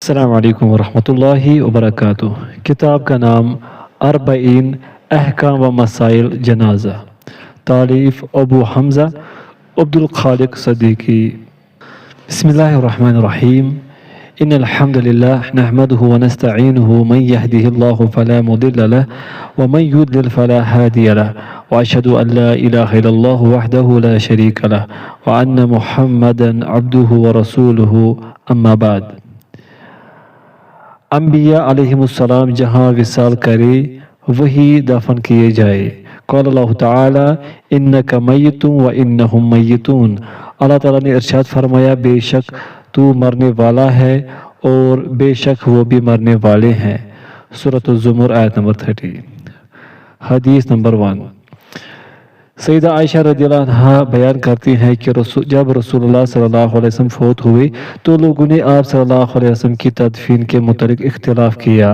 السلام علیکم ورحمۃ اللہ وبرکاتہ۔ کتاب کا نام اربعین احکام و مسائل جنازہ، تالیف ابو حمزہ عبد الخالق صدیقی۔ بسم اللہ الرحمن الرحیم۔ ان الحمد للہ نحمده ونستعینه من يهده الله فلا مضل له ومن يضلل فلا هادي له واشهد ان لا اله الا الله وحده لا شريك له وان محمدا عبده ورسوله اما بعد۔ انبیاء علیہم السلام جہاں وصال کرے وہی دفن کیے جائے۔ قال اللہ تعالی انک میت و انہم میتون۔ اللہ تعالیٰ نے ارشاد فرمایا بے شک تو مرنے والا ہے اور بے شک وہ بھی مرنے والے ہیں۔ سورۃ الزمر آیت نمبر 30۔ حدیث نمبر 1۔ سیدہ عائشہ رضی اللہ عنہ بیان کرتی ہیں کہ جب رسول اللہ صلی اللہ علیہ وسلم فوت ہوئے تو لوگوں نے آپ صلی اللہ علیہ وسلم کی تدفین کے متعلق اختلاف کیا،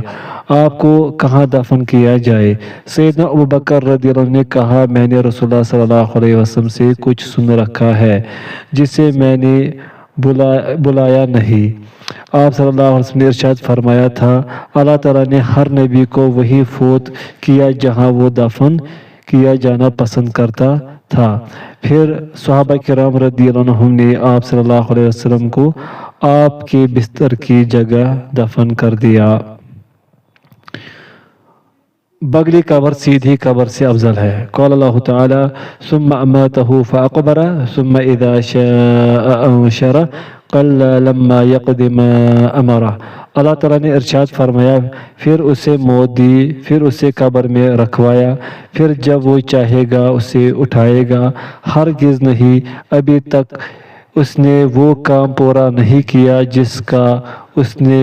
آپ کو کہاں دفن کیا جائے۔ سیدنا ابوبکر رضی اللہ عنہ نے کہا میں نے رسول اللہ صلی اللہ علیہ وسلم سے کچھ سن رکھا ہے جسے میں نے بلایا نہیں۔ آپ صلی اللہ علیہ وسلم نے ارشاد فرمایا تھا اللہ تعالیٰ نے ہر نبی کو وہی فوت کیا جہاں وہ دفن کیا جانا پسند کرتا تھا۔ پھر صحابہ کرام رضی اللہ عنہم نے آپ صلی اللہ علیہ وسلم کو آپ کے بستر کی جگہ دفن کر دیا۔ بغلی قبر سیدھی قبر سے افضل ہے۔ قال اللہ تعالی ثم اماتہ فاقبر ثم اذا شاء انشر قل لما يقض ما امرہ۔ اللہ تعالیٰ نے ارشاد فرمایا پھر اسے موت دی، پھر اسے قبر میں رکھوایا، پھر جب وہ چاہے گا اسے اٹھائے گا، ہرگز نہیں ابھی تک اس نے وہ کام پورا نہیں کیا جس کا اس نے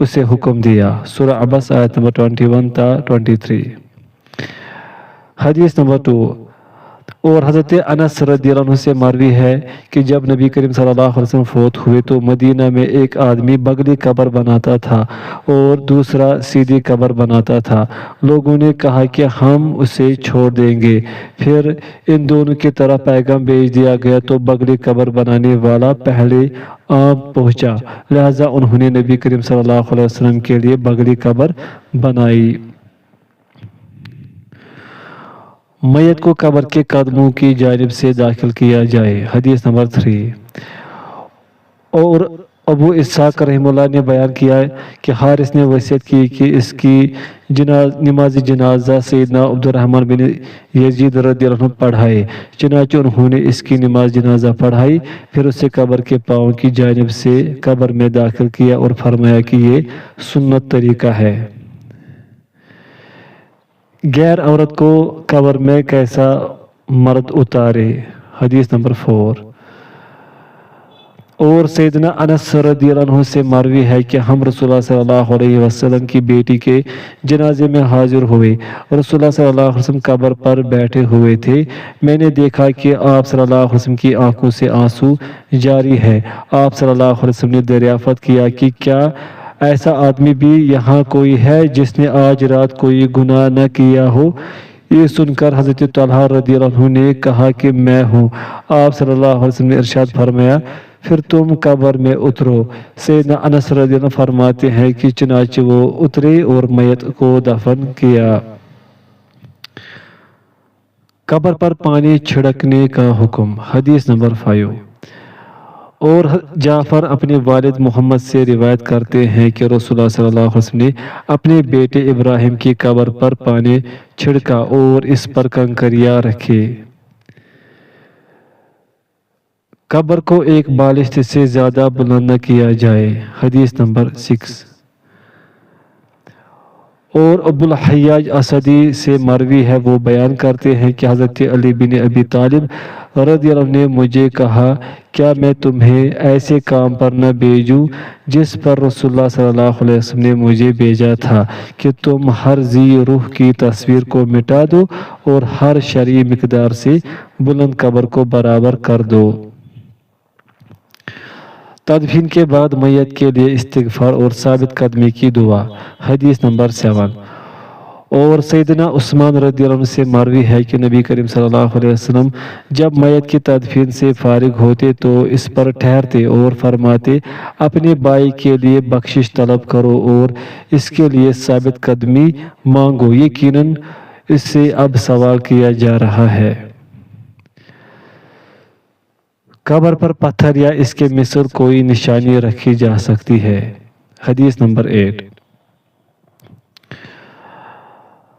اسے حکم دیا۔ سورہ عبس آیت نمبر 21 تا 23۔ حدیث نمبر 2۔ اور حضرت انس رضی اللہ عنہ سے مروی ہے کہ جب نبی کریم صلی اللہ علیہ وسلم فوت ہوئے تو مدینہ میں ایک آدمی بغلی قبر بناتا تھا اور دوسرا سیدھی قبر بناتا تھا۔ لوگوں نے کہا کہ ہم اسے چھوڑ دیں گے۔ پھر ان دونوں کی طرف پیغام بھیج دیا گیا تو بغلی قبر بنانے والا پہلے پہنچا، لہذا انہوں نے نبی کریم صلی اللہ علیہ وسلم کے لیے بغلی قبر بنائی۔ میت کو قبر کے قدموں کی جانب سے داخل کیا جائے۔ حدیث نمبر 3۔ اور ابو اسحاق رحمہ اللہ نے بیان کیا کہ حارث نے وصیت کی کہ اس کی نماز جنازہ سیدنا عبد الرحمن بن یزید رضی اللہ عنہ پڑھائے، چنانچہ انہوں نے اس کی نماز جنازہ پڑھائی، پھر اسے قبر کے پاؤں کی جانب سے قبر میں داخل کیا اور فرمایا کہ یہ سنت طریقہ ہے۔ غیر عورت کو قبر میں کیسا مرد اتارے۔ حدیث نمبر 4۔ اور سیدنا انس رضی اللہ عنہ سے مروی ہے کہ ہم رسول اللہ صلی اللہ علیہ وسلم کی بیٹی کے جنازے میں حاضر ہوئے، رسول اللہ صلی اللہ علیہ وسلم قبر پر بیٹھے ہوئے تھے، میں نے دیکھا کہ آپ صلی اللہ علیہ وسلم کی آنکھوں سے آنسو جاری ہے۔ آپ صلی اللہ علیہ وسلم نے دریافت کیا کہ کیا ایسا آدمی بھی یہاں کوئی ہے جس نے آج رات کوئی گناہ نہ کیا ہو؟ یہ سن کر حضرت طلحہ رضی اللہ عنہ نے کہا کہ میں ہوں۔ آپ صلی اللہ علیہ وسلم نے ارشاد فرمایا پھر تم قبر میں اترو۔ سیدنا انس رضی اللہ عنہ فرماتے ہیں کہ چنانچہ وہ اترے اور میت کو دفن کیا۔ قبر پر پانی چھڑکنے کا حکم۔ حدیث نمبر 5۔ اور جعفر اپنے والد محمد سے روایت کرتے ہیں کہ رسول اللہ صلی اللہ علیہ وسلم نے اپنے بیٹے ابراہیم کی قبر پر پانی چھڑکا اور اس پر کنکریاں رکھے۔ قبر کو ایک بالشت سے زیادہ بلند نہ کیا جائے۔ حدیث نمبر 6۔ اور ابو الحیاج اسدی سے مروی ہے، وہ بیان کرتے ہیں کہ حضرت علی بن ابی طالب رضی اللہ عنہ نے مجھے کہا کیا میں تمہیں ایسے کام پر نہ بھیجوں جس پر رسول اللہ صلی اللہ علیہ وسلم نے مجھے بھیجا تھا کہ تم ہر ذی روح کی تصویر کو مٹا دو اور ہر شرعی مقدار سے بلند قبر کو برابر کر دو۔ تدفین کے بعد میت کے لیے استغفار اور ثابت قدمی کی دعا۔ حدیث نمبر 7۔ اور سیدنا عثمان رضی اللہ عنہ سے مروی ہے کہ نبی کریم صلی اللہ علیہ وسلم جب میت کی تدفین سے فارغ ہوتے تو اس پر ٹھہرتے اور فرماتے اپنے بھائی کے لیے بخشش طلب کرو اور اس کے لیے ثابت قدمی مانگو، یقیناً اس سے اب سوال کیا جا رہا ہے۔ قبر پر پتھر یا اس کے مثل کوئی نشانی رکھی جا سکتی ہے؟ حدیث نمبر 8۔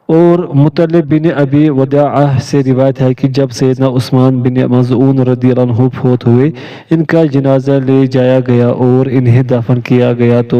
اور مطلب بن ابی وداعہ سے روایت ہے کہ جب سیدنا عثمان بن مظعون رضی اللہ عنہ فوت ہوئے، ان کا جنازہ لے جایا گیا اور انہیں دفن کیا گیا تو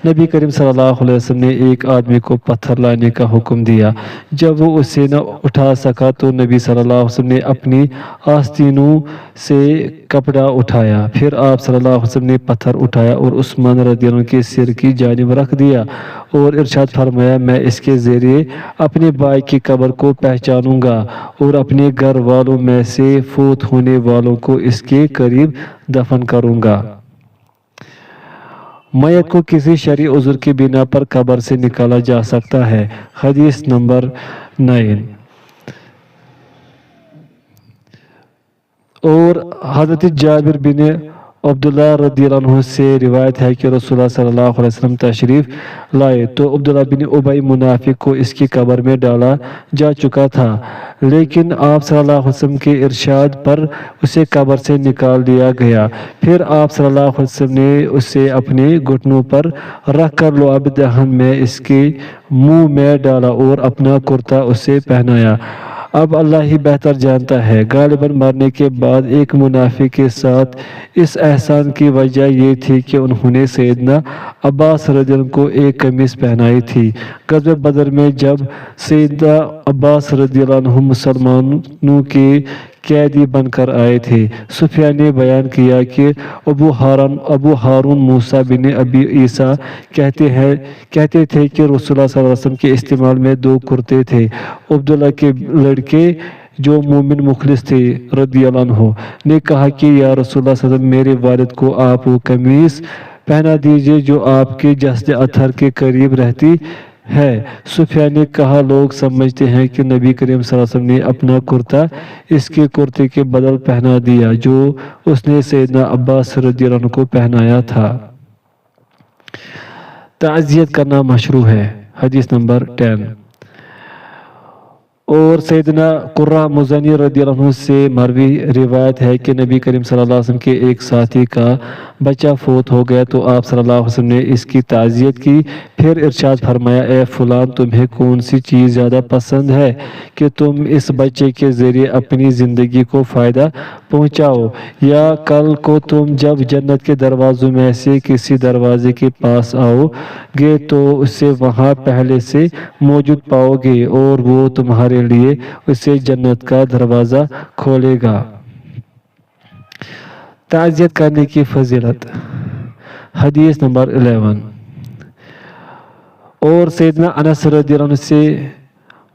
نبی کریم صلی اللہ علیہ وسلم نے ایک آدمی کو پتھر لانے کا حکم دیا۔ جب وہ اسے نہ اٹھا سکا تو نبی صلی اللہ علیہ وسلم نے اپنی آستینوں سے کپڑا اٹھایا، پھر آپ صلی اللہ علیہ وسلم نے پتھر اٹھایا اور عثمان رضی اللہ عنہ کے سر کی جانب رکھ دیا اور ارشاد فرمایا میں اس کے ذریعے اپنے بھائی کی قبر کو پہچانوں گا اور اپنے گھر والوں میں سے فوت ہونے والوں کو اس کے قریب دفن کروں گا۔ میت کو کسی شرعی عذر کی بنا پر قبر سے نکالا جا سکتا ہے۔ حدیث نمبر 9۔ اور حضرت جابر بن عبداللہ رضی اللہ عنہ سے روایت ہے کہ رسول اللہ صلی اللہ علیہ وسلم تشریف لائے تو عبداللہ بن ابی منافق کو اس کی قبر میں ڈالا جا چکا تھا، لیکن آپ صلی اللہ علیہ وسلم کے ارشاد پر اسے قبر سے نکال دیا گیا۔ پھر آپ صلی اللہ علیہ وسلم نے اسے اپنے گھٹنوں پر رکھ کر لعاب دہن میں اس کے منہ میں ڈالا اور اپنا کرتا اسے پہنایا۔ اب اللہ ہی بہتر جانتا ہے، غالباً مرنے کے بعد ایک منافق کے ساتھ اس احسان کی وجہ یہ تھی کہ انہوں نے سیدنا عباس رضی اللہ عنہ کو ایک قمیص پہنائی تھی۔ غزوہ بدر میں جب سیدنا عباس رضی اللہ عنہ مسلمانوں کے قیدی بن کر آئے تھے، سفیان نے بیان کیا کہ ابو ہارون موسیٰ بن ابی عیسیٰ کہتے تھے کہ رسول اللہ صلی اللہ علیہ وسلم کے استعمال میں 2 کرتے تھے۔ عبداللہ کے لڑکے جو مومن مخلص تھے رضی اللہ عنہ نے کہا کہ یا رسول اللہ صلی اللہ علیہ وسلم میرے والد کو آپ وہ قمیص پہنا دیجئے جو آپ کے جسد اطہر کے قریب رہتی ہے۔ سفیان نے کہا لوگ سمجھتے ہیں کہ نبی کریم صلی اللہ علیہ وسلم نے اپنا کرتا اس کے کرتے کے بدل پہنا دیا جو اس نے سیدنا عباس رضی اللہ عنہ کو پہنایا تھا۔ تعزیت کرنا مشروع ہے۔ حدیث نمبر 10۔ اور سیدنا قرہ مزنی رضی اللہ عنہ سے مروی روایت ہے کہ نبی کریم صلی اللہ علیہ وسلم کے ایک ساتھی کا بچہ فوت ہو گیا تو آپ صلی اللہ علیہ وسلم نے اس کی تعزیت کی، پھر ارشاد فرمایا اے فلان تمہیں کون سی چیز زیادہ پسند ہے کہ تم اس بچے کے ذریعے اپنی زندگی کو فائدہ پہنچاؤ، یا کل کو تم جب جنت کے دروازوں میں سے کسی دروازے کے پاس آؤ گے تو اسے وہاں پہلے سے موجود پاؤ گے اور وہ تمہارے لیے اسے جنت کا دروازہ کھولے گا۔ تعزیت کرنے کی فضیلت۔ حدیث نمبر 11۔ اور سیدنا انس رضی اللہ عنہ سے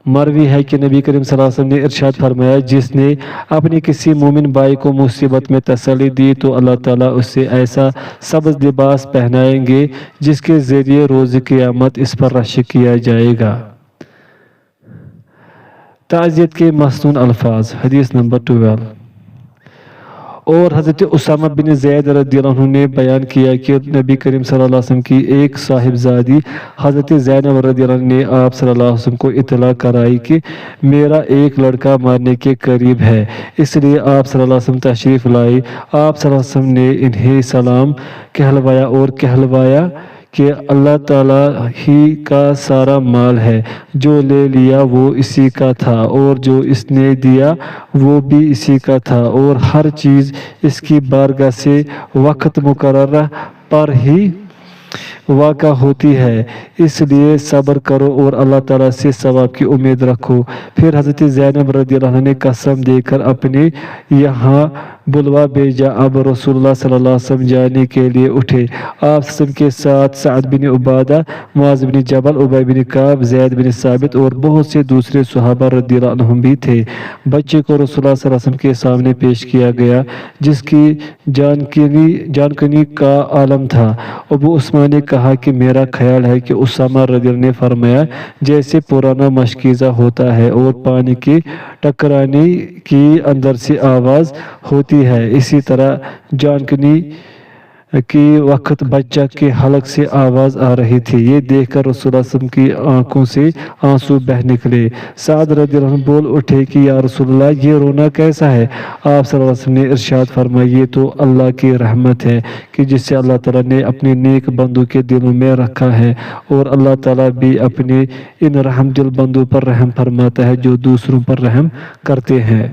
مروی ہے کہ نبی کریم صلی اللہ علیہ وسلم نے ارشاد فرمایا جس نے اپنے کسی مومن بھائی کو مصیبت میں تسلی دی تو اللہ تعالیٰ اسے ایسا سبز لباس پہنائیں گے جس کے ذریعے روز قیامت اس پر رشک کیا جائے گا۔ تعزیت کے مسنون الفاظ۔ حدیث نمبر 12۔ اور حضرت اسامہ بن زید رضی اللہ عنہ نے بیان کیا کہ نبی کریم صلی اللہ علیہ وسلم کی ایک صاحبزادی حضرت زینب رضی اللہ عنہ نے آپ صلی اللہ علیہ وسلم کو اطلاع کرائی کہ میرا ایک لڑکا مرنے کے قریب ہے، اس لیے آپ صلی اللہ علیہ وسلم تشریف لائے۔ آپ صلی اللہ علیہ وسلم نے انہیں سلام کہلوایا اور کہلوایا کہ اللہ تعالیٰ ہی کا سارا مال ہے، جو لے لیا وہ اسی کا تھا اور جو اس نے دیا وہ بھی اسی کا تھا، اور ہر چیز اس کی بارگاہ سے وقت مقررہ پر ہی واقع ہوتی ہے، اس لیے صبر کرو اور اللہ تعالیٰ سے ثواب کی امید رکھو۔ پھر حضرت زینب رضی اللہ عنہ نے قسم دے کر اپنے یہاں بلوا بھیجا۔ اب رسول اللہ صلی اللہ علیہ وسلم جانے کے لیے اٹھے۔ آپ وسلم کے ساتھ سعد بن عبادہ، معاذ بن جبل، ابی بن کعب، زید بن ثابت اور بہت سے دوسرے صحابہ رضی اللہ عنہم بھی تھے۔ بچے کو رسول اللہ صلی اللہ علیہ وسلم کے سامنے پیش کیا گیا جس کی جان کنی کا عالم تھا۔ ابو عثمان نے کہا کہا کہ میرا خیال ہے کہ اسامہ رضی اللہ عنہ نے فرمایا جیسے پرانا مشکیزہ ہوتا ہے اور پانی کے ٹکرانے کی اندر سے آواز ہوتی ہے، اسی طرح جھانکنے کی وقت بچہ کے حلق سے آواز آ رہی تھی۔ یہ دیکھ کر رسول اللہ صلی اللہ علیہ وسلم کی آنکھوں سے آنسو بہہ نکلے۔ سعد رضی اللہ عنہ بول اٹھے کہ یا رسول اللہ یہ رونا کیسا ہے؟ آپ صلی اللہ علیہ وسلم نے ارشاد فرمایا یہ تو اللہ کی رحمت ہے کہ جسے اللہ تعالیٰ نے اپنے نیک بندوں کے دلوں میں رکھا ہے، اور اللہ تعالیٰ بھی اپنے ان رحم دل بندوں پر رحم فرماتا ہے جو دوسروں پر رحم کرتے ہیں۔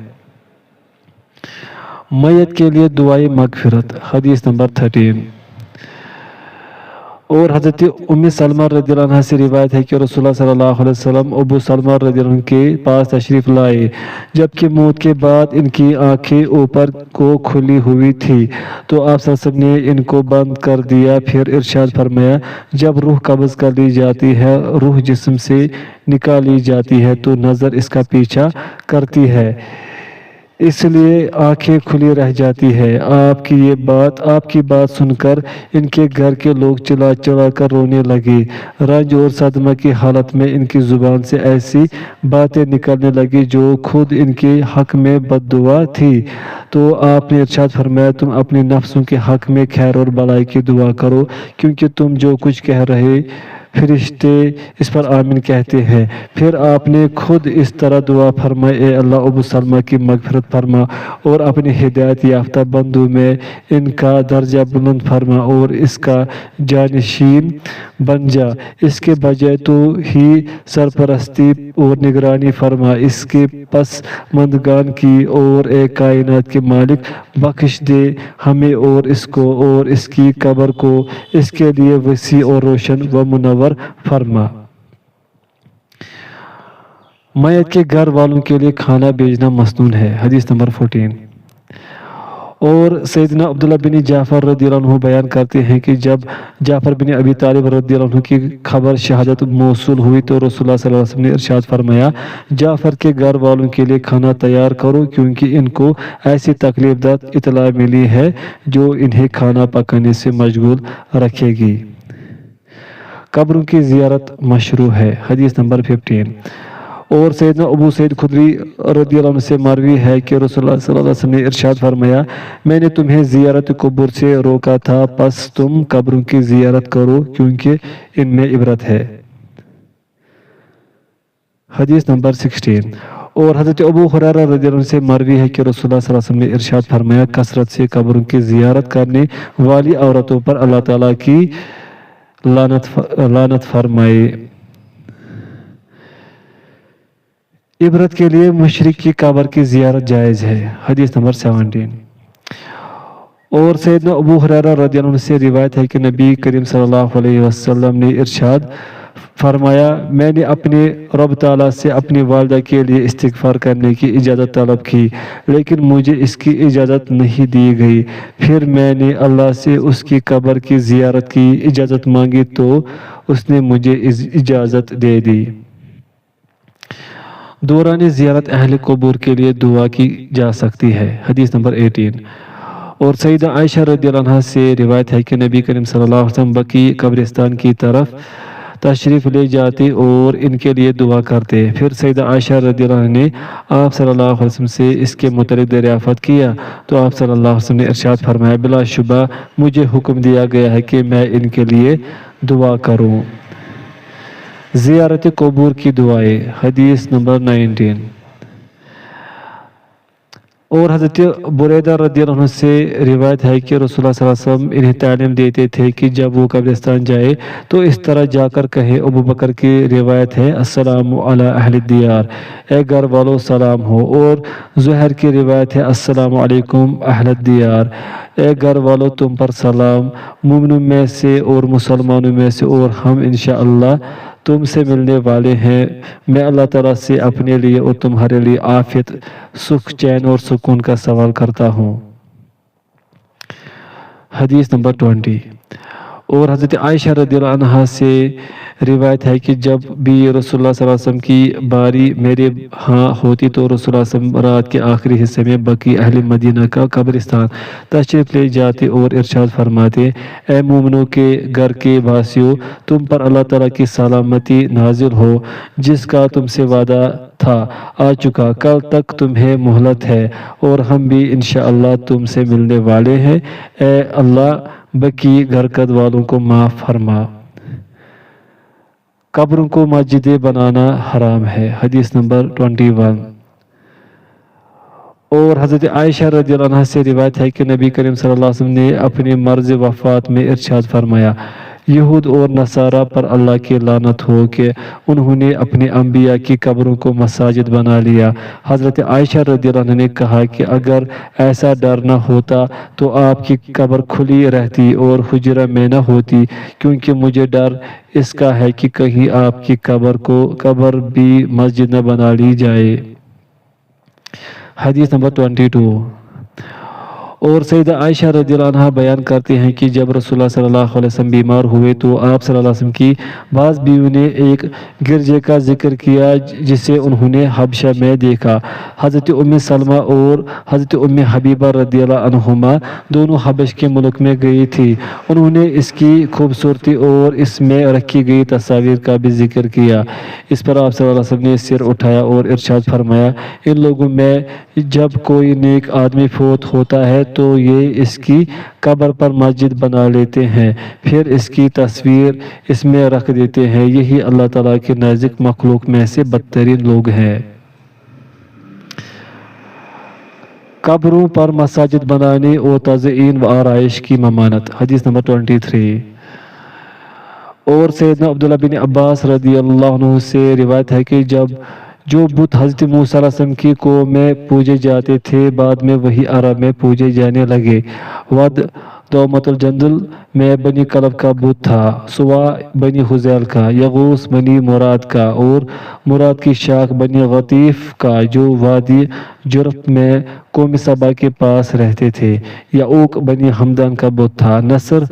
میت کے لیے دعائے مغفرت، حدیث نمبر 13۔ اور حضرت ام سلمہ رضی اللہ عنہ سے روایت ہے کہ رسول اللہ صلی اللہ علیہ وسلم ابو سلمہ رضی اللہ عنہ کے پاس تشریف لائے جبکہ موت کے بعد ان کی آنکھیں اوپر کو کھلی ہوئی تھی، تو آپ صلی اللہ علیہ وسلم نے ان کو بند کر دیا، پھر ارشاد فرمایا جب روح قبض کر لی جاتی ہے، روح جسم سے نکالی جاتی ہے تو نظر اس کا پیچھا کرتی ہے، اس لیے آنکھیں کھلی رہ جاتی ہے۔ آپ کی بات سن کر ان کے گھر کے لوگ چلا چلا کر رونے لگے۔ رنج اور صدمہ کی حالت میں ان کی زبان سے ایسی باتیں نکلنے لگی جو خود ان کے حق میں بد دعا تھی، تو آپ نے ارشاد فرمایا تم اپنے نفسوں کے حق میں خیر اور بھلائی کی دعا کرو، کیونکہ تم جو کچھ کہہ رہے فرشتے اس پر آمین کہتے ہیں۔ پھر آپ نے خود اس طرح دعا فرمائی اے اللہ ابو سلمہ کی مغفرت فرما اور اپنی ہدایت یافتہ بندوں میں ان کا درجہ بلند فرما اور اس کا جانشین بن جا، اس کے بجائے تو ہی سرپرستی اور نگرانی فرما اس کے پس مندگان کی، اور اے کائنات کے مالک بخش دے ہمیں اور اس کو اور اس کی قبر کو اس کے لیے وسیع اور روشن و منور فرما۔ میت کے گھر والوں کے لیے کھانا بھیجنا مسنون ہے، حدیث نمبر 14۔ اور سیدنا عبداللہ بن جعفر رضی اللہ عنہ بیان کرتے ہیں کہ جب جعفر بن ابی طالب رضی اللہ عنہ کی خبر شہادت موصول ہوئی تو رسول اللہ صلی اللہ علیہ وسلم نے ارشاد فرمایا جعفر کے گھر والوں کے لیے کھانا تیار کرو، کیونکہ ان کو ایسی تکلیف دہ اطلاع ملی ہے جو انہیں کھانا پکانے سے مشغول رکھے گی۔ قبروں کی زیارت مشروع ہے، حدیث نمبر 15۔ اور سیدنا ابو سعید خدری رضی اللہ عنہ سے مروی ہے کہ رسول اللہ صلی اللہ علیہ وسلم نے ارشاد فرمایا میں نے تمہیں زیارت قبور سے روکا تھا، پس تم قبروں کی زیارت کرو کیونکہ ان میں عبرت ہے، حدیث نمبر 16۔ اور حضرت ابو ہریرہ رضی اللہ عنہ سے مروی ہے کہ رسول اللہ صلی اللہ علیہ وسلم نے ارشاد فرمایا کثرت سے قبروں کی زیارت کرنے والی عورتوں پر اللہ تعالیٰ کی لعنت فرمائے۔ عبرت کے لیے مشرک کی قبر کی زیارت جائز ہے، حدیث نمبر 17۔ اور سیدنا ابو ہریرہ رضی اللہ عنہ سے روایت ہے کہ نبی کریم صلی اللہ علیہ وسلم نے ارشاد فرمایا میں نے اپنے رب تعالیٰ سے اپنی والدہ کے لیے استغفار کرنے کی اجازت طلب کی، لیکن مجھے اس کی اجازت نہیں دی گئی، پھر میں نے اللہ سے اس کی قبر کی زیارت کی اجازت مانگی تو اس نے مجھے اجازت دے دی۔ دوران زیارت اہل قبور کے لیے دعا کی جا سکتی ہے، حدیث نمبر 18۔ اور سیدہ عائشہ رضی اللہ عنہ سے روایت ہے کہ نبی کریم صلی اللہ علیہ وسلم بقیع قبرستان کی طرف تشریف لے جاتے اور ان کے لیے دعا کرتے، پھر سیدہ عائشہ رضی اللہ عنہ نے آپ صلی اللہ علیہ وسلم سے اس کے متعلق دریافت کیا تو آپ صلی اللہ علیہ وسلم نے ارشاد فرمایا بلا شبہ مجھے حکم دیا گیا ہے کہ میں ان کے لیے دعا کروں۔ زیارت قبور کی دعائیں، حدیث نمبر 19۔ اور حضرت بریدہ رضی اللہ عنہ سے روایت ہے کہ رسول اللہ صلی اللہ علیہ وسلم انہیں تعلیم دیتے تھے کہ جب وہ قبرستان جائے تو اس طرح جا کر کہے۔ ابو بکر کی روایت ہے السلام علی اہل الدیار، اے گھر والو سلام ہو، اور زہر کی روایت ہے السلام علیکم اہل الدیار، اے گھر والو تم پر سلام، مومنوں میں سے اور مسلمانوں میں سے اور ہم انشاءاللہ تم سے ملنے والے ہیں۔ میں اللہ تعالیٰ سے اپنے لیے اور تمہارے لیے عافیت، سکھ، چین اور سکون کا سوال کرتا ہوں، حدیث نمبر 20۔ اور حضرت عائشہ رضی اللہ عنہا سے روایت ہے کہ جب بھی رسول اللہ صلی اللہ علیہ وسلم کی باری میرے ہاں ہوتی تو رسول اللہ صلی اللہ علیہ وسلم رات کے آخری حصے میں بقی اہل مدینہ کا قبرستان تشریف لے جاتے اور ارشاد فرماتے: اے مومنوں کے گھر کے واسیوں، تم پر اللہ تعالیٰ کی سلامتی نازل ہو، جس کا تم سے وعدہ تھا آ چکا، کل تک تمہیں مہلت ہے اور ہم بھی انشاءاللہ تم سے ملنے والے ہیں، اے اللہ بقی گھرکد والوں کو معاف فرما۔ قبروں کو مسجدیں بنانا حرام ہے، حدیث نمبر 21۔ اور حضرت عائشہ رضی اللہ عنہ سے روایت ہے کہ نبی کریم صلی اللہ علیہ وسلم نے اپنے مرض وفات میں ارشاد فرمایا: یہود اور نصارہ پر اللہ کی لعنت ہو کہ انہوں نے اپنے انبیاء کی قبروں کو مساجد بنا لیا۔ حضرت عائشہ رضی اللہ عنہ نے کہا کہ اگر ایسا ڈر نہ ہوتا تو آپ کی قبر کھلی رہتی اور حجرہ میں نہ ہوتی، کیونکہ مجھے ڈر اس کا ہے کہ کہیں آپ کی قبر بھی مسجد نہ بنا لی جائے۔ حدیث نمبر 22۔ اور سیدہ عائشہ رضی اللہ عنہ بیان کرتے ہیں کہ جب رسول اللہ صلی اللہ علیہ وسلم بیمار ہوئے تو آپ صلی اللہ علیہ وسلم کی بعض بیویوں نے ایک گرجے کا ذکر کیا جسے انہوں نے حبشہ میں دیکھا۔ حضرت ام سلمہ اور حضرت ام حبیبہ رضی اللہ عنہما دونوں حبش کے ملک میں گئی تھی۔ انہوں نے اس کی خوبصورتی اور اس میں رکھی گئی تصاویر کا بھی ذکر کیا۔ اس پر آپ صلی اللہ علیہ وسلم نے سر اٹھایا اور ارشاد فرمایا: ان لوگوں میں جب کوئی نیک آدمی فوت ہوتا ہے تو یہ اس کی قبر پر مسجد بنا لیتے ہیں، پھر اس کی تصویر اس میں رکھ دیتے ہیں، یہی اللہ تعالیٰ کے نزدیک مخلوق میں سے بدترین لوگ ہیں۔ قبروں پر مساجد بنانے اور تزئین و آرائش کی ممانعت، حدیث نمبر 23۔ اور سیدنا عبداللہ بن عباس رضی اللہ عنہ سے روایت ہے کہ جو بت حضرت موسیٰ علیہ السلام کی قوم میں پوجے جاتے تھے بعد میں وہی عرب میں پوجے جانے لگے۔ ود دومت الجندل میں بنی کلب کا بت تھا، سوا بنی حزیل کا، یغوث بنی مراد کا، اور مراد کی شاخ بنی غطیف کا جو وادی جرف میں قوم سبا کے پاس رہتے تھے۔ یعوق بنی حمدان کا بت تھا، نصر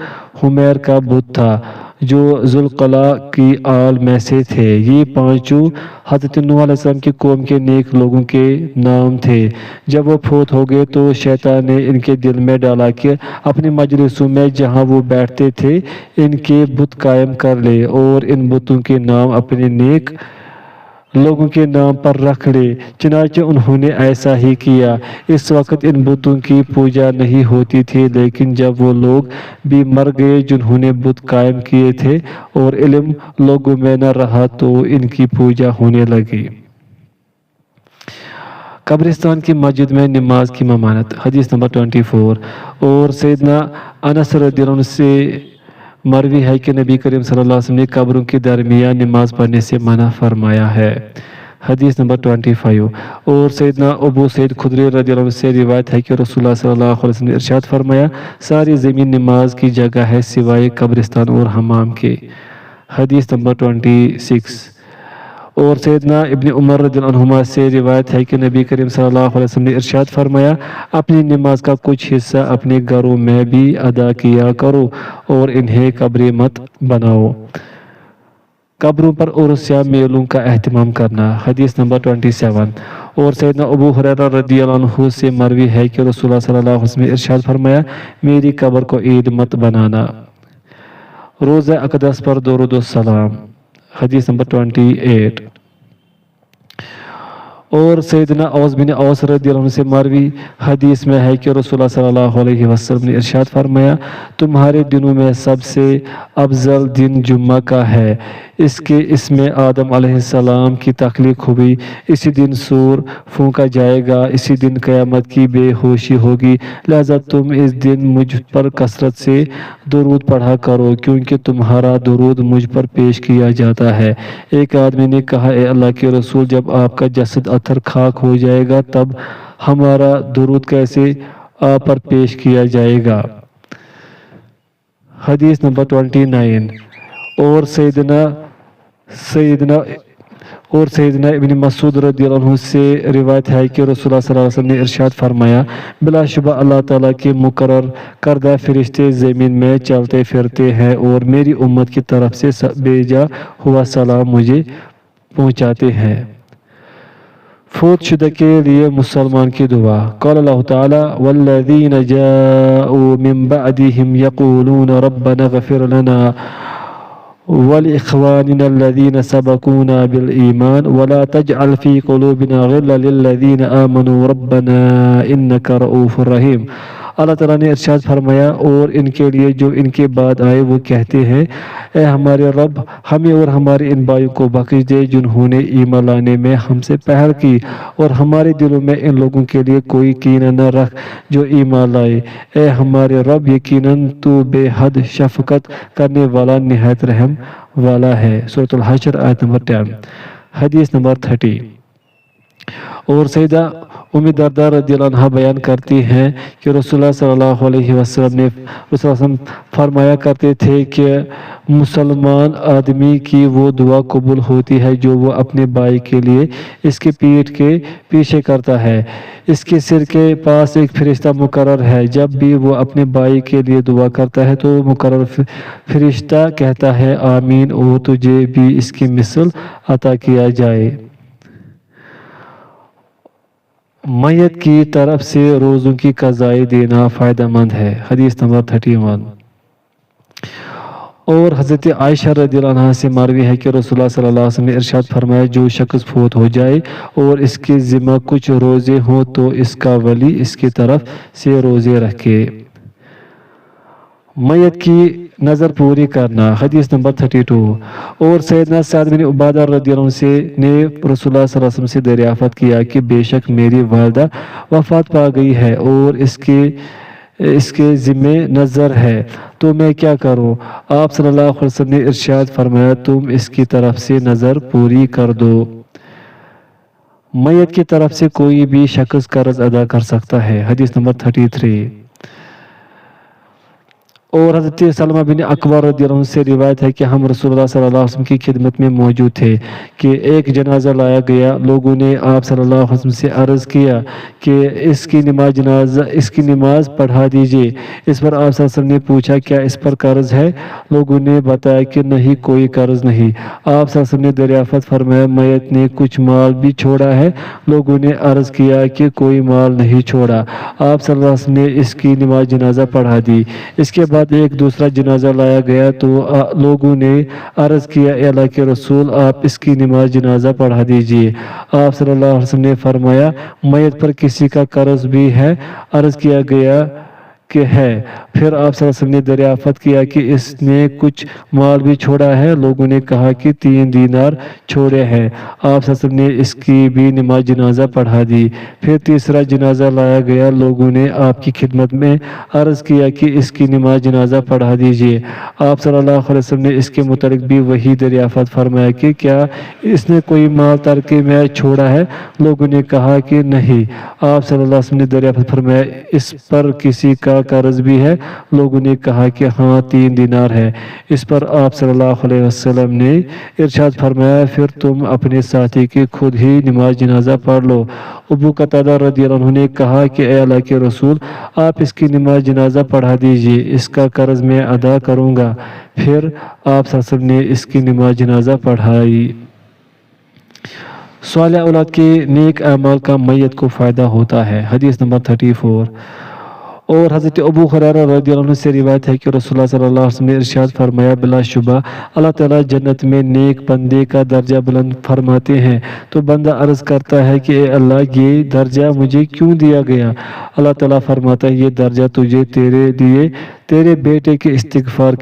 حمیر کا بت تھا جو ذوالقلع کی آل میں سے تھے۔ یہ پانچوں حضرت نوح علیہ السلام کی قوم کے نیک لوگوں کے نام تھے۔ جب وہ فوت ہو گئے تو شیطان نے ان کے دل میں ڈالا کہ اپنی مجلسوں میں جہاں وہ بیٹھتے تھے ان کے بت قائم کر لے اور ان بتوں کے نام اپنے نیک لوگوں کے نام پر رکھ لے۔ چنانچہ انہوں نے ایسا ہی کیا۔ اس وقت ان بتوں کی پوجا نہیں ہوتی تھی، لیکن جب وہ لوگ بھی مر گئے جنہوں نے بت قائم کیے تھے اور علم لوگوں میں نہ رہا تو ان کی پوجا ہونے لگی۔ قبرستان کی مسجد میں نماز کی ممانعت، حدیث نمبر 24۔ اور سیدنا انس رضی اللہ عنہ سے مروی ہے کہ نبی کریم صلی اللہ علیہ وسلم نے قبروں کے درمیان نماز پڑھنے سے منع فرمایا ہے، حدیث نمبر 25۔ اور سیدنا ابو سعید خدری رضی اللہ عنہ سے روایت ہے کہ رسول اللہ صلی اللہ علیہ وسلم نے ارشاد فرمایا: ساری زمین نماز کی جگہ ہے سوائے قبرستان اور حمام کے، حدیث نمبر 26۔ اور سیدنا ابن عمر رضی اللہ عنہما سے روایت ہے کہ نبی کریم صلی اللہ علیہ وسلم نے ارشاد فرمایا: اپنی نماز کا کچھ حصہ اپنے گھروں میں بھی ادا کیا کرو اور انہیں قبریں مت بناؤ۔ قبروں پر عرس یا میلوں کا اہتمام کرنا، حدیث نمبر 27۔ اور سیدنا ابو ہریرہ رضی اللہ عنہ سے مروی ہے کہ رسول اللہ صلی اللہ علیہ وسلم نے ارشاد فرمایا: میری قبر کو عید مت بنانا۔ روضہ اقدس پر درود و سلام، حدیث نمبر 28۔ اور سیدنا اوس بن اوس رضی اللہ عنہ سے مروی حدیث میں ہے کہ رسول اللہ صلی اللہ علیہ وسلم نے ارشاد فرمایا: تمہارے دنوں میں سب سے افضل دن جمعہ کا ہے، اس میں آدم علیہ السلام کی تخلیق ہوئی، اسی دن سور پھونکا جائے گا، اسی دن قیامت کی بے ہوشی ہوگی، لہذا تم اس دن مجھ پر کثرت سے درود پڑھا کرو کیونکہ تمہارا درود مجھ پر پیش کیا جاتا ہے۔ ایک آدمی نے کہا: اے اللہ کے رسول، جب آپ کا جسد اتھر خاک ہو جائے گا تب ہمارا درود کیسے آپ پر پیش کیا جائے گا، حدیث نمبر 29۔ اور اور سیدنا ابن مسعود رضی اللہ عنہ سے روایت ہے کہ رسول اللہ صلی اللہ علیہ وسلم نے ارشاد فرمایا، بلا شبہ اللہ تعالیٰ کے مقرر کردہ فرشتے زمین میں چلتے پھرتے ہیں اور میری امت کی طرف سے بھیجا ہوا سلام مجھے پہنچاتے ہیں۔ فوت شدہ کے لیے مسلمان کی دعا۔ قال اللہ تعالی والذین جاءوا من بعدهم یقولون ربنا اغفر لنا ولإخواننا الذين سبقونا بالإيمان ولا تجعل في قلوبنا غلا للذين آمنوا ربنا إنك رؤوف رحيم۔ اللہ تعالیٰ نے ارشاد فرمایا، اور ان کے لیے جو ان کے بعد آئے وہ کہتے ہیں، اے ہمارے رب، ہمیں اور ہمارے ان بھائیوں کو بخش دے جنہوں نے ایمان لانے میں ہم سے پہل کی، اور ہمارے دلوں میں ان لوگوں کے لیے کوئی کینہ نہ رکھ جو ایمان لائے۔ اے ہمارے رب، یقیناً تو بے حد شفقت کرنے والا نہایت رحم والا ہے۔ سورۃ الحشر آیت نمبر 10۔ حدیث نمبر 30۔ اور سیدہ ام درداء رضی اللہ عنہ بیان کرتی ہیں کہ رسول اللہ صلی اللہ علیہ وسلم فرمایا کرتے تھے کہ مسلمان آدمی کی وہ دعا قبول ہوتی ہے جو وہ اپنے بھائی کے لیے اس کی پیٹھ کے پیچھے کرتا ہے۔ اس کے سر کے پاس ایک فرشتہ مقرر ہے، جب بھی وہ اپنے بھائی کے لیے دعا کرتا ہے تو مقرر فرشتہ کہتا ہے آمین، اور تجھے بھی اس کی مثل عطا کیا جائے۔ میت کی طرف سے روزوں کی قضائی دینا فائدہ مند ہے۔ حدیث نمبر 31۔ اور حضرت عائشہ رضی اللہ عنہ سے مروی ہے کہ رسول اللہ صلی اللہ علیہ وسلم نے ارشاد فرمایا، جو شخص فوت ہو جائے اور اس کے ذمہ کچھ روزے ہوں تو اس کا ولی اس کی طرف سے روزے رکھے۔ میت کی نظر پوری کرنا۔ حدیث نمبر 32۔ اور سیدنا سعد بن عبادہ رضی اللہ عنہ نے رسول اللہ صلی اللہ علیہ وسلم سے دریافت کیا کہ بے شک میری والدہ وفات پا گئی ہے اور اس کے ذمہ نظر ہے، تو میں کیا کروں؟ آپ صلی اللہ علیہ وسلم نے ارشاد فرمایا، تم اس کی طرف سے نظر پوری کر دو۔ میت کی طرف سے کوئی بھی شخص قرض ادا کر سکتا ہے۔ حدیث نمبر 33۔ اور حضرت سلمہ بن اکوع رضی اللہ عنہ سے روایت ہے کہ ہم رسول اللہ صلی اللہ علیہ وسلم کی خدمت میں موجود تھے کہ ایک جنازہ لایا گیا۔ لوگوں نے آپ صلی اللہ علیہ وسلم سے عرض کیا کہ اس کی نماز پڑھا دیجئے۔ اس پر آپ صلی اللہ علیہ وسلم نے پوچھا، کیا اس پر قرض ہے؟ لوگوں نے بتایا کہ نہیں، کوئی قرض نہیں۔ آپ صلی اللہ علیہ وسلم نے دریافت فرمایا، میت نے کچھ مال بھی چھوڑا ہے؟ لوگوں نے عرض کیا کہ کوئی مال نہیں چھوڑا۔ آپ صلی اللہ علیہ وسلم نے اس کی نماز جنازہ پڑھا دی۔ اس کے بعد ایک دوسرا جنازہ لایا گیا تو لوگوں نے عرض کیا، اے اللہ کے رسول، آپ اس کی نماز جنازہ پڑھا دیجئے۔ آپ صلی اللہ علیہ وسلم نے فرمایا، میت پر کسی کا قرض بھی ہے؟ عرض کیا گیا کہ ہے۔ پھر آپ صلی اللہ علیہ وسلم نے دریافت کیا کہ اس نے کچھ مال بھی چھوڑا ہے؟ لوگوں نے کہا کہ 3 دینار چھوڑے ہیں۔ آپ صلی اللہ علیہ وسلم نے اس کی بھی نماز جنازہ پڑھا دی۔ پھر تیسرا جنازہ لایا گیا۔ لوگوں نے آپ کی خدمت میں عرض کیا کہ اس کی نماز جنازہ پڑھا دیجئے۔ آپ صلی اللہ علیہ وسلم نے اس کے متعلق بھی وہی دریافت فرمایا کہ کیا اس نے کوئی مال ترکے میں چھوڑا ہے؟ لوگوں نے کہا کہ نہیں۔ آپ صلی اللہ علیہ وسلم نے دریافت فرمایا، اس پر کسی کا قرض بھی ہے؟ لوگوں نے کہا کہ ہاں، 3 دینار ہے۔ اس پر آپ صلی اللہ علیہ وسلم نے ارشاد فرمایا، پھر تم اپنے ساتھی کی خود ہی نماز جنازہ پڑھ لو۔ ابو قتادہ رضی اللہ عنہ نے کہا کہ اے اللہ کے رسول، آپ اس کی نماز جنازہ پڑھا دیجئے، اس کا قرض میں ادا کروں گا۔ پھر آپ صلی اللہ علیہ وسلم نے اس کی نماز جنازہ پڑھائی۔ صالح اولاد کے نیک اعمال کا میت کو فائدہ ہوتا ہے۔ حدیث نمبر 34۔ اور حضرت ابو ہریرہ رضی اللہ عنہ سے روایت ہے کہ رسول اللہ صلی اللہ علیہ وسلم نے ارشاد فرمایا، بلا شبہ اللہ تعالیٰ جنت میں نیک بندے کا درجہ بلند فرماتے ہیں۔ تو بندہ عرض کرتا ہے کہ اے اللہ، یہ درجہ مجھے کیوں دیا گیا؟ اللہ تعالیٰ فرماتا ہے، یہ درجہ تجھے تیرے بیٹے کے استغفار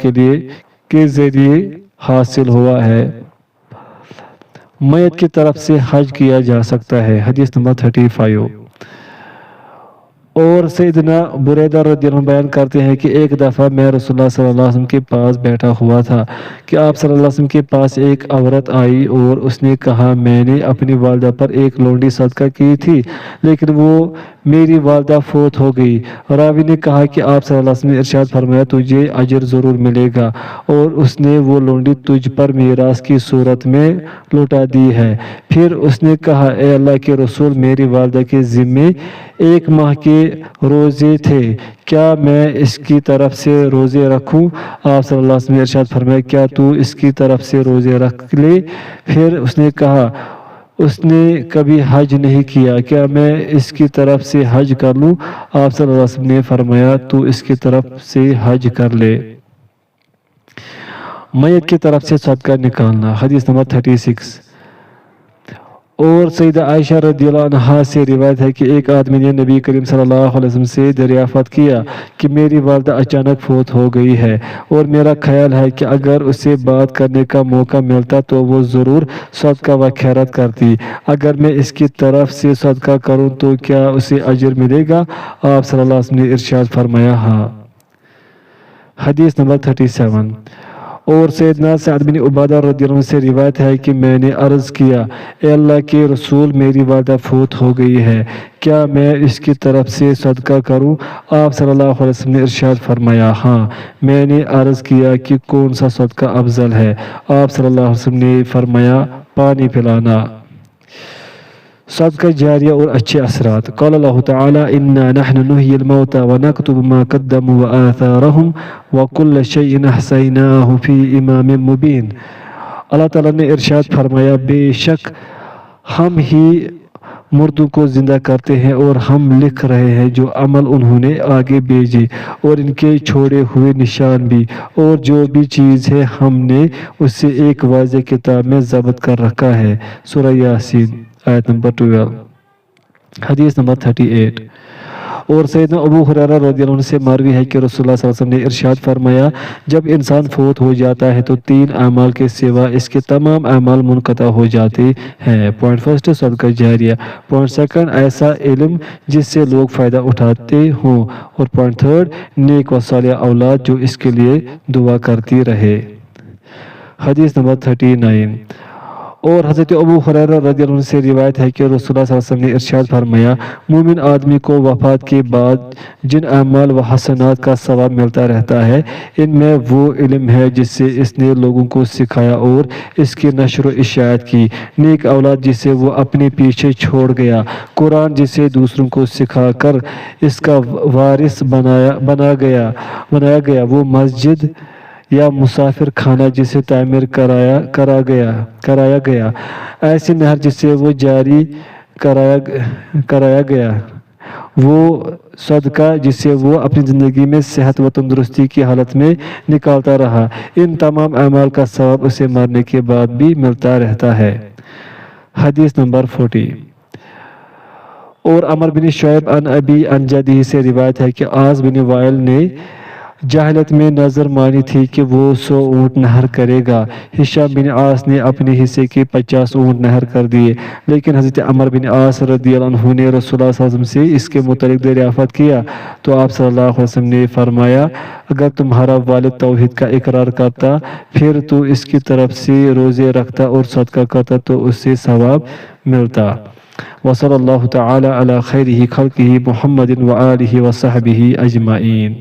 کے ذریعے حاصل ہوا ہے۔ میت کی طرف سے حج کیا جا سکتا ہے۔ حدیث نمبر 35۔ اور سیدنا بریدہ رضی اللہ عنہ بیان کرتے ہیں کہ ایک دفعہ میں رسول اللہ صلی اللہ علیہ وسلم کے پاس بیٹھا ہوا تھا کہ آپ صلی اللہ علیہ وسلم کے پاس ایک عورت آئی اور اس نے کہا، میں نے اپنی والدہ پر ایک لونڈی صدقہ کی تھی، لیکن وہ میری والدہ فوت ہو گئی۔ راوی نے کہا کہ آپ صلی اللہ علیہ وسلم نے ارشاد فرمایا تجھے اجر ضرور ملے گا اور اس نے وہ لونڈی تجھ پر میراث کی صورت میں لوٹا دی ہے۔ پھر اس نے کہا اے اللہ کے رسول میری والدہ کے ذمے 1 ماہ کے روزے تھے، کیا میں اس کی طرف سے روزے رکھوں؟ آپ صلی اللہ علیہ وسلم نے ارشاد فرمایا کیا تو اس کی طرف سے روزے رکھ لے؟ پھر اس نے کہا اس نے کبھی حج نہیں کیا، کیا میں اس کی طرف سے حج کر لوں؟ آپ صلی اللہ علیہ وسلم نے فرمایا تو اس کی طرف سے حج کر لے۔ میت کی طرف سے صدقہ نکالنا، حدیث نمبر 36۔ اور سیدہ عائشہ رضی اللہ عنہا سے روایت ہے کہ ایک آدمی نے نبی کریم صلی اللہ علیہ وسلم سے دریافت کیا کہ میری والدہ اچانک فوت ہو گئی ہے اور میرا خیال ہے کہ اگر اسے بات کرنے کا موقع ملتا تو وہ ضرور صدقہ و خیرات کرتی، اگر میں اس کی طرف سے صدقہ کروں تو کیا اسے اجر ملے گا؟ آپ صلی اللہ علیہ وسلم نے ارشاد فرمایا ہاں۔ حدیث نمبر 37۔ اور سیدنا سعد بن عبادہ رضی اللہ عنہ سے روایت ہے کہ میں نے عرض کیا اے اللہ کے رسول میری والدہ فوت ہو گئی ہے، کیا میں اس کی طرف سے صدقہ کروں؟ آپ صلی اللہ علیہ وسلم نے ارشاد فرمایا ہاں۔ میں نے عرض کیا کہ کون سا صدقہ افضل ہے؟ آپ صلی اللہ علیہ وسلم نے فرمایا پانی پلانا۔ صدقہ جاریہ اور اچھے اثرات۔ قال اللہ تعالی انا نحن نحیی الموتى ونکتب ما قدموا وآثارهم وکل شیء احصیناہ فی امام مبین۔ اللہ تعالیٰ نے ارشاد فرمایا بے شک ہم ہی مردوں کو زندہ کرتے ہیں اور ہم لکھ رہے ہیں جو عمل انہوں نے آگے بھیجے اور ان کے چھوڑے ہوئے نشان بھی، اور جو بھی چیز ہے ہم نے اسے ایک واضح کتاب میں ضبط کر رکھا ہے۔ سورہ یاسین آیت نمبر 12۔ حدیث نمبر 38۔ اور سیدنا ابو ہریرہ رضی اللہ عنہ سے مروی ہے کہ رسول اللہ صلی اللہ علیہ وسلم نے ارشاد فرمایا جب انسان فوت ہو جاتا ہے تو 3 اعمال کے سوا اس کے تمام اعمال منقطع ہو جاتے ہیں۔ پوائنٹ فرسٹ صدقہ جاریہ، پوائنٹ سیکنڈ ایسا علم جس سے لوگ فائدہ اٹھاتے ہوں، اور پوائنٹ تھرڈ نیک و صالح اولاد جو اس کے لیے دعا کرتی رہے۔ حدیث نمبر 39۔ اور حضرت ابو ہریرہ رضی اللہ عنہ سے روایت ہے کہ رسول اللہ صلی اللہ علیہ وسلم نے ارشاد فرمایا مومن آدمی کو وفات کے بعد جن اعمال و حسنات کا ثواب ملتا رہتا ہے ان میں وہ علم ہے جس سے اس نے لوگوں کو سکھایا اور اس کی نشر و اشاعت کی، نیک اولاد جسے وہ اپنے پیچھے چھوڑ گیا، قرآن جسے دوسروں کو سکھا کر اس کا وارث بنایا گیا، وہ مسجد یا مسافر خانہ جسے تعمیر کرایا گیا، ایسی نہر جسے وہ جاری کرایا گیا، وہ صدقہ جسے وہ اپنی زندگی میں صحت و تندرستی کی حالت میں نکالتا رہا، ان تمام اعمال کا ثواب اسے مرنے کے بعد بھی ملتا رہتا ہے۔ حدیث نمبر 40۔ اور عمر بن شعیب عن ابی عن جدہ سے روایت ہے کہ عاص بن وائل نے جاہلیت میں نظر مانی تھی کہ وہ 100 اونٹ نہر کرے گا، ہشام بن عاص نے اپنے حصے کے 50 اونٹ نہر کر دیے، لیکن حضرت عمر بن عاص رضی اللہ عنہ نے رسول اللہ صلی اللہ علیہ وسلم سے اس کے متعلق دریافت کیا تو آپ صلی اللہ علیہ وسلم نے فرمایا اگر تمہارا والد توحید کا اقرار کرتا پھر تو اس کی طرف سے روزے رکھتا اور صدقہ کرتا تو اس سے ثواب ملتا۔ وصلی اللہ تعالی علی خیر خلقہ محمد وآلہ وصحبہ اجمعین۔